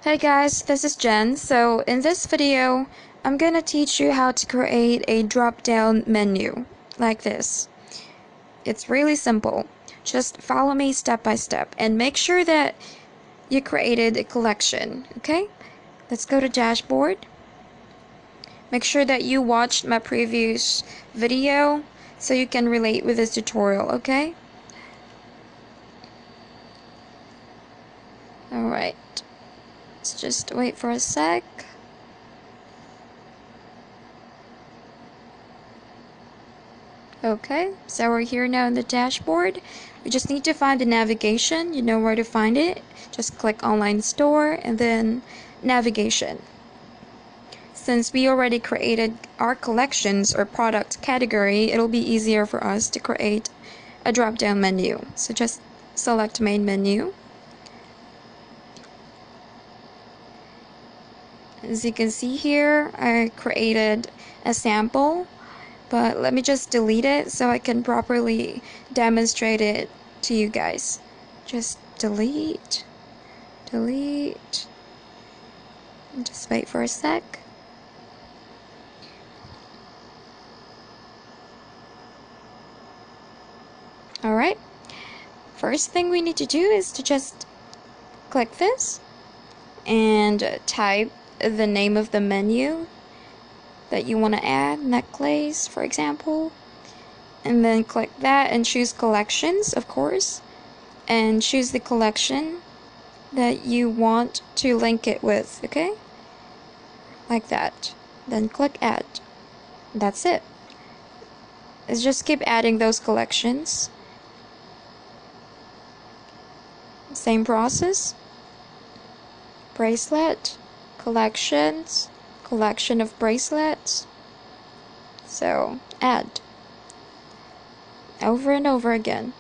Hey guys, this is Jen. So in this video, I'm gonna teach you how to create a drop-down menu like this. It's really simple. Just follow me step by step and make sure that you created a collection, okay? Let's go to dashboard. Make sure that you watched my previous video so you can relate with this tutorial, okay? Alright. Let's just wait for a sec. Okay, so we're here now in the dashboard. We just need to find the navigation. You know where to find it. Just click online store and then navigation. Since we already created our collections or product category, it'll be easier for us to create a drop-down menu. So just select main menu. As you can see here, I created a sample. But let me just delete it so I can properly demonstrate it to you guys. Just delete. And just wait for a sec. Alright. First thing we need to do is to just click this and type the name of the menu that you want to add, necklace for example, and then click that and choose collections, of course, and choose the collection that you want to link it with, okay, like that. Then click add. That's it. Let's just keep adding those collections. Same process. Bracelet, collections, collection of bracelets. So add over and over again.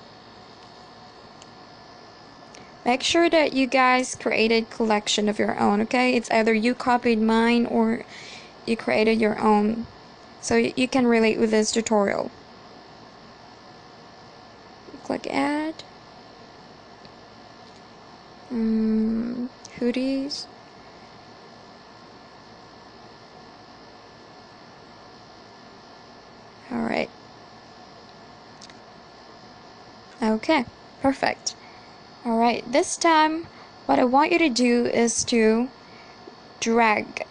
Make sure that you guys created collection of your own, okay? It's either you copied mine or you created your own, so you can relate with this tutorial. Click add. Hoodies. Alright. Okay, perfect. Alright, this time what I want you to do is to drag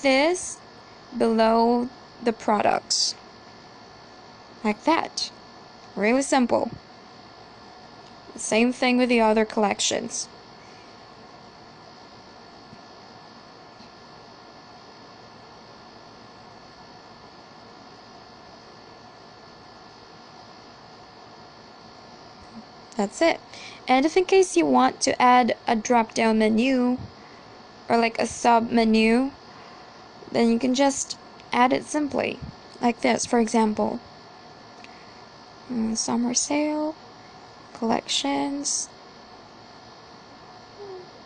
this below the products. Like that. Really simple. Same thing with the other collections. That's it. And if in case you want to add a drop-down menu or like a sub menu, then you can just add it simply like this. For example, summer sale, collections,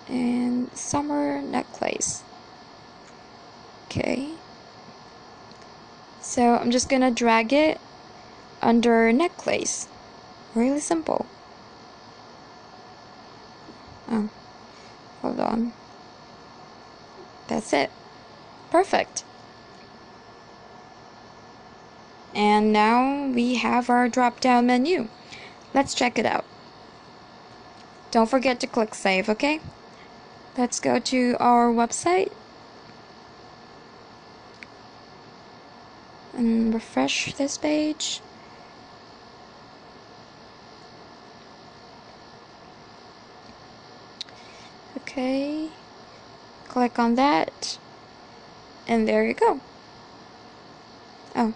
and summer necklace. Okay, so I'm just gonna drag it under necklace. Really simple. Oh, hold on. That's it. Perfect. And now we have our drop-down menu. Let's check it out. Don't forget to click save, okay? Let's go to our website and refresh this page. Okay, click on that, and there you go. Oh,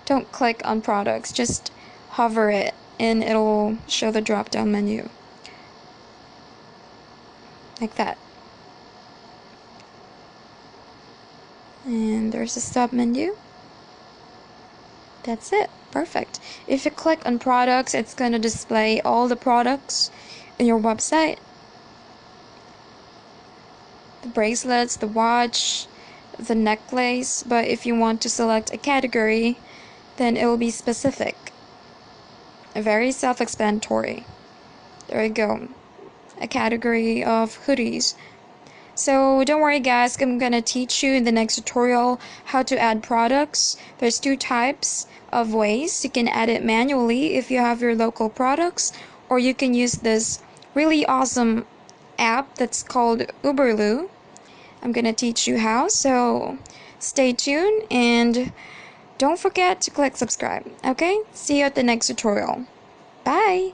don't click on products, just hover it and it'll show the drop-down menu. Like that. And there's a sub menu. That's it. Perfect. If you click on products, it's going to display all the products in your website. The bracelets, the watch, the necklace. But if you want to select a category, then it will be specific. Very self-explanatory. There you go. A category of hoodies. So don't worry guys, I'm gonna teach you in the next tutorial how to add products. There's two types of ways. You can add it manually if you have your local products, or you can use this really awesome app that's called Uberloo. I'm gonna teach you how, so stay tuned and don't forget to click subscribe. Okay? See you at the next tutorial. Bye!